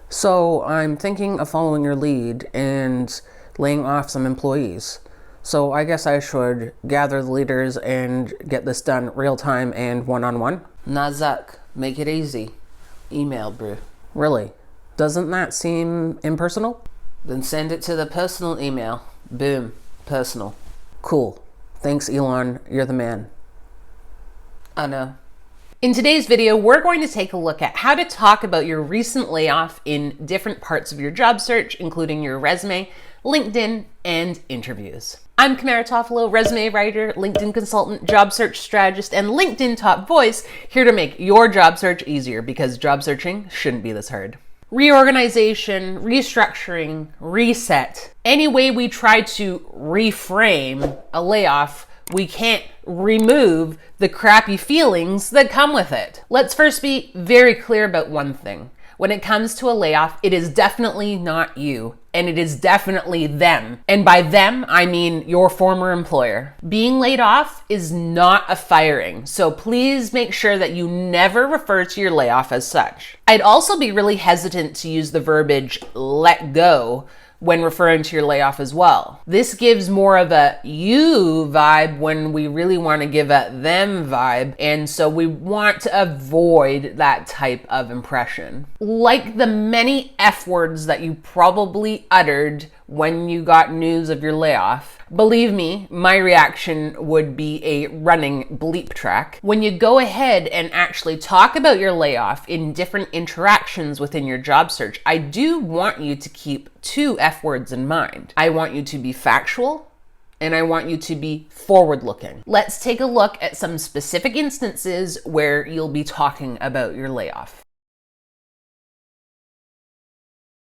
So I'm thinking of following your lead and laying off some employees. So I guess I should gather the leaders and get this done real time and one-on-one. Nazak, make it easy. Email, bro. Really? Doesn't that seem impersonal? Then send it to the personal email. Boom. Personal. Cool. Thanks, Elon. You're the man. I know. In today's video, we're going to take a look at how to talk about your recent layoff in different parts of your job search, including your resume, LinkedIn, and interviews. I'm Kamara Toffolo, resume writer, LinkedIn consultant, job search strategist, and LinkedIn top voice, here to make your job search easier because job searching shouldn't be this hard. Reorganization, restructuring, reset. Any way we try to reframe a layoff, we can't remove the crappy feelings that come with it. Let's first be very clear about one thing. When it comes to a layoff, it is definitely not you, and it is definitely them. And by them, I mean your former employer. Being laid off is not a firing, so please make sure that you never refer to your layoff as such. I'd also be really hesitant to use the verbiage let go when referring to your layoff as well. This gives more of a you vibe when we really want to give a them vibe, and so we want to avoid that type of impression. Like the many F words that you probably uttered when you got news of your layoff, believe me, my reaction would be a running bleep track. When you go ahead and actually talk about your layoff in different interactions within your job search, I do want you to keep two F words in mind. I want you to be factual, and I want you to be forward-looking. Let's take a look at some specific instances where you'll be talking about your layoff.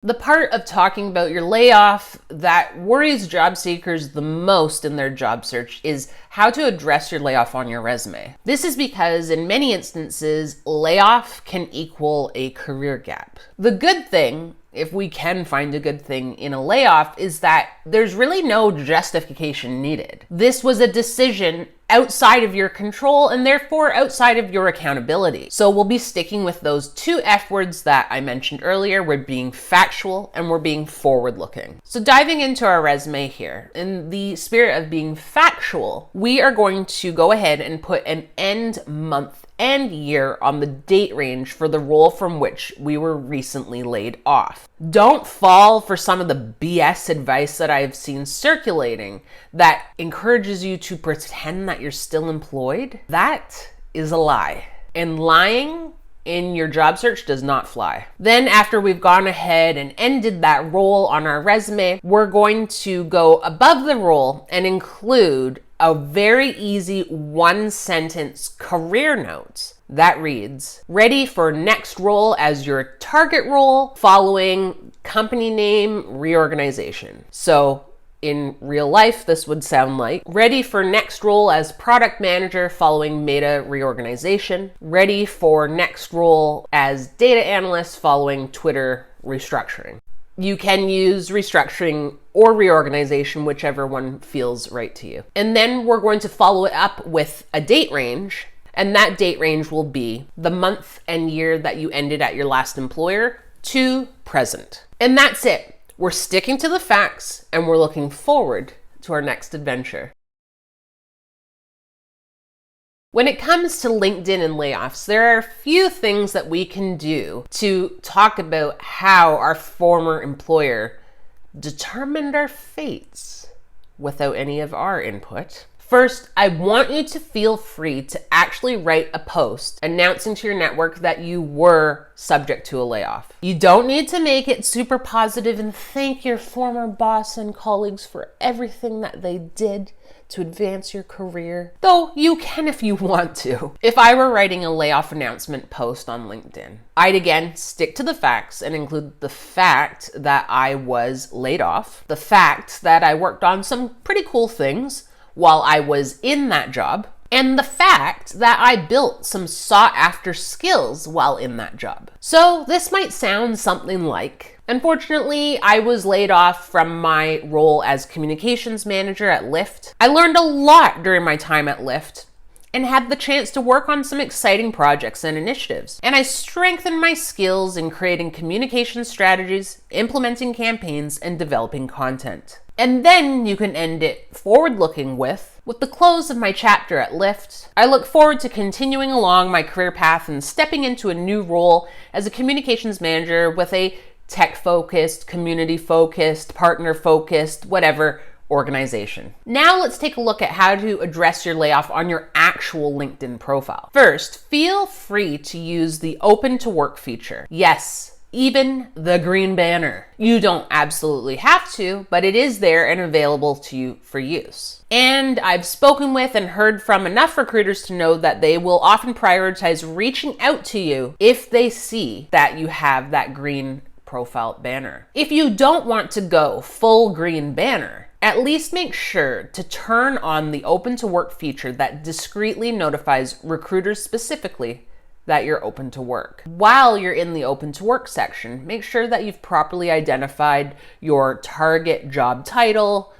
The part of talking about your layoff that worries job seekers the most in their job search is how to address your layoff on your resume. This is because in many instances, layoff can equal a career gap. The good thing, if we can find a good thing in a layoff, is that there's really no justification needed. This was a decision outside of your control and therefore outside of your accountability. So we'll be sticking with those two F words that I mentioned earlier. We're being factual and we're being forward-looking. So diving into our resume here, in the spirit of being factual, we are going to go ahead and put an end month and year on the date range for the role from which we were recently laid off. Don't fall for some of the BS advice that I've seen circulating that encourages you to pretend that you're still employed. That is a lie. And lying in your job search does not fly. Then after we've gone ahead and ended that role on our resume, we're going to go above the role and include a very easy one-sentence career note that reads, ready for next role as your target role following company name reorganization. So in real life, this would sound like ready for next role as product manager following Meta reorganization, ready for next role as data analyst following Twitter restructuring. You can use restructuring or reorganization, whichever one feels right to you. And then we're going to follow it up with a date range, and that date range will be the month and year that you ended at your last employer to present. And that's it. We're sticking to the facts, and we're looking forward to our next adventure. When it comes to LinkedIn and layoffs, there are a few things that we can do to talk about how our former employer determined our fates without any of our input. First, I want you to feel free to actually write a post announcing to your network that you were subject to a layoff. You don't need to make it super positive and thank your former boss and colleagues for everything that they did to advance your career, though you can if you want to. If I were writing a layoff announcement post on LinkedIn, I'd again stick to the facts and include the fact that I was laid off, the fact that I worked on some pretty cool things while I was in that job, and the fact that I built some sought-after skills while in that job. So this might sound something like, unfortunately, I was laid off from my role as communications manager at Lyft. I learned a lot during my time at Lyft. and had the chance to work on some exciting projects and initiatives. And I strengthened my skills in creating communication strategies, implementing campaigns, and developing content. And then you can end it forward-looking with the close of my chapter at Lyft, I look forward to continuing along my career path and stepping into a new role as a communications manager with a tech-focused, community-focused, partner-focused, whatever organization. Now let's take a look at how to address your layoff on your actual LinkedIn profile. First, feel free to use the open to work feature. Yes, even the green banner. You don't absolutely have to, but it is there and available to you for use. And I've spoken with and heard from enough recruiters to know that they will often prioritize reaching out to you if they see that you have that green profile banner. If you don't want to go full green banner, at least make sure to turn on the open to work feature that discreetly notifies recruiters specifically that you're open to work. While you're in the open to work section, make sure that you've properly identified your target job title,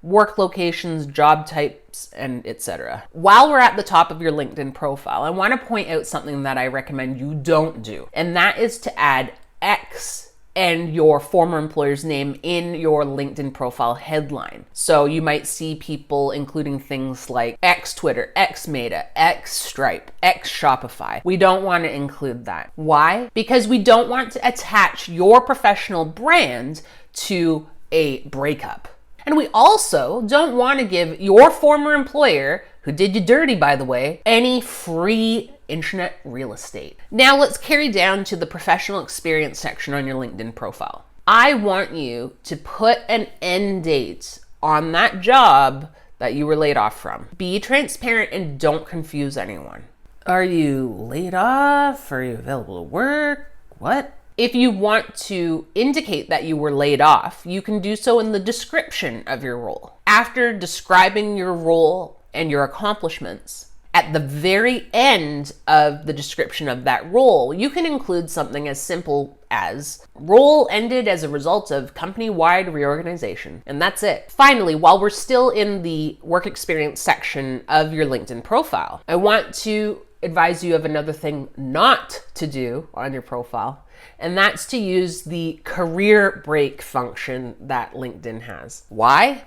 work locations, job types, and etc. While we're at the top of your LinkedIn profile, I want to point out something that I recommend you don't do, and that is to add X and your former employer's name in your LinkedIn profile headline. So you might see people including things like X Twitter, X Meta, X Stripe, X Shopify. We don't want to include that. Why? Because we don't want to attach your professional brand to a breakup. And we also don't want to give your former employer, who did you dirty by the way, any free internet real estate. Now let's carry down to the professional experience section on your LinkedIn profile. I want you to put an end date on that job that you were laid off from. Be transparent and don't confuse anyone. Are you laid off? Are you available to work? What? If you want to indicate that you were laid off, you can do so in the description of your role. After describing your role and your accomplishments, at the very end of the description of that role, you can include something as simple as role ended as a result of company-wide reorganization. And that's it. Finally, while we're still in the work experience section of your LinkedIn profile, I want to advise you of another thing not to do on your profile, and that's to use the career break function that LinkedIn has. Why?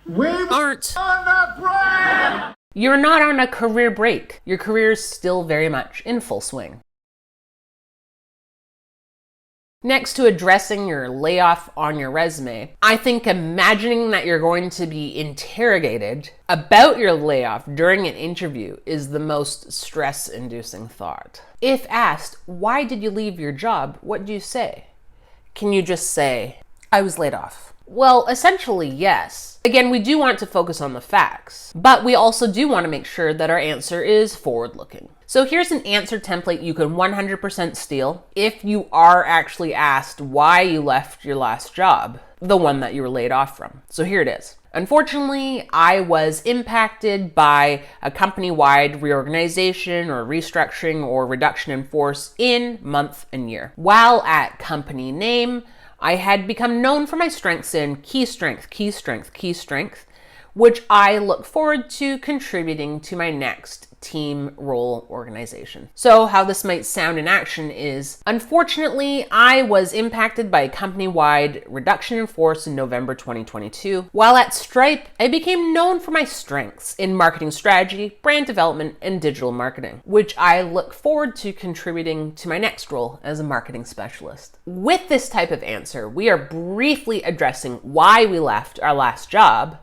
We aren't on the break! You're not on a career break. Your career is still very much in full swing. Next to addressing your layoff on your resume, I think imagining that you're going to be interrogated about your layoff during an interview is the most stress-inducing thought. If asked, why did you leave your job, what do you say? Can you just say, I was laid off? Well, essentially, yes. Again, we do want to focus on the facts, but we also do want to make sure that our answer is forward-looking. So here's an answer template you can 100% steal if you are actually asked why you left your last job, the one that you were laid off from. So here it is. Unfortunately, I was impacted by a company-wide reorganization or restructuring or reduction in force in month and year. While at company name, I had become known for my strengths in key strength, key strength, key strength, which I look forward to contributing to my next team role organization. So how this might sound in action is, unfortunately, I was impacted by a company-wide reduction in force in November 2022. While at Stripe, I became known for my strengths in marketing strategy, brand development, and digital marketing, which I look forward to contributing to my next role as a marketing specialist. With this type of answer, we are briefly addressing why we left our last job,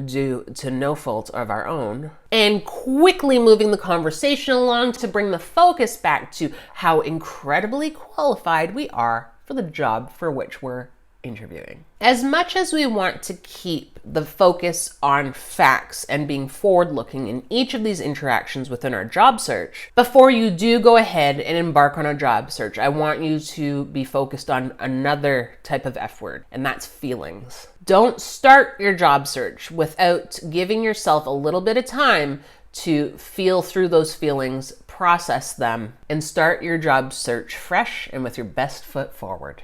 due to no fault of our own, and quickly moving the conversation along to bring the focus back to how incredibly qualified we are for the job for which we're interviewing. As much as we want to keep the focus on facts and being forward-looking in each of these interactions within our job search, before you do go ahead and embark on a job search, I want you to be focused on another type of F word, and that's feelings. Don't start your job search without giving yourself a little bit of time to feel through those feelings, process them, and start your job search fresh and with your best foot forward.